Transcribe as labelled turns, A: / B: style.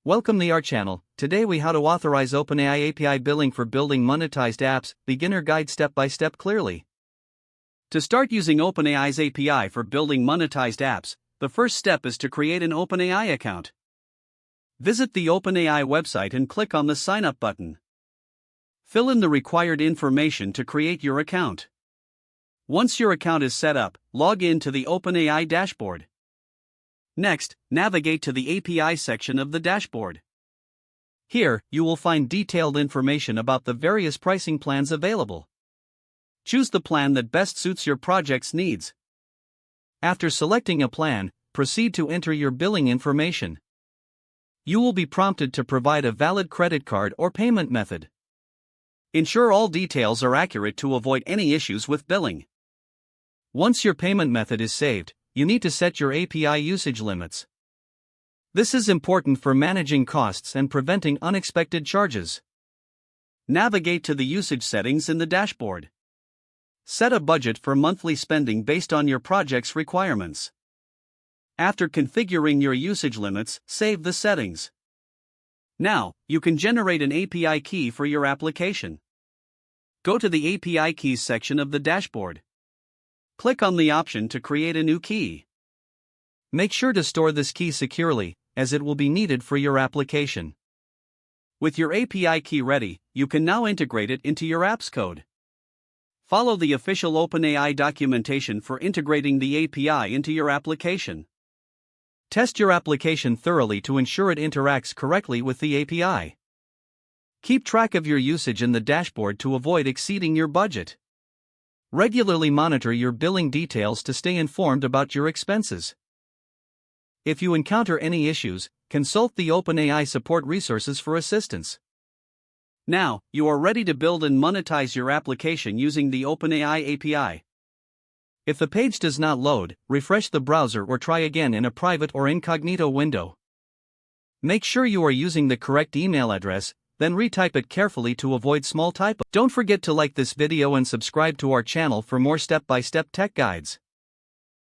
A: Welcome to our channel. Today we how to authorize OpenAI API billing for building monetized apps, beginner guide step by step clearly. To start using OpenAI's API for building monetized apps, the first step is to create an OpenAI account. Visit the OpenAI website and click on the Sign Up button. Fill in the required information to create your account. Once your account is set up, log in to the OpenAI dashboard. Next, navigate to the API section of the dashboard. Here, you will find detailed information about the various pricing plans available. Choose the plan that best suits your project's needs. After selecting a plan, proceed to enter your billing information. You will be prompted to provide a valid credit card or payment method. Ensure all details are accurate to avoid any issues with billing. Once your payment method is saved, you need to set your API usage limits. This is important for managing costs and preventing unexpected charges. Navigate to the usage settings in the dashboard. Set a budget for monthly spending based on your project's requirements. After configuring your usage limits, save the settings. Now, you can generate an API key for your application. Go to the API Keys section of the dashboard. Click on the option to create a new key. Make sure to store this key securely, as it will be needed for your application. With your API key ready, you can now integrate it into your app's code. Follow the official OpenAI documentation for integrating the API into your application. Test your application thoroughly to ensure it interacts correctly with the API. Keep track of your usage in the dashboard to avoid exceeding your budget. Regularly monitor your billing details to stay informed about your expenses. If you encounter any issues, consult the OpenAI support resources for assistance. Now, you are ready to build and monetize your application using the OpenAI API. If the page does not load, refresh the browser or try again in a private or incognito window. Make sure you are using the correct email address, then retype it carefully to avoid small typos. Don't forget to like this video and subscribe to our channel for more step-by-step tech guides.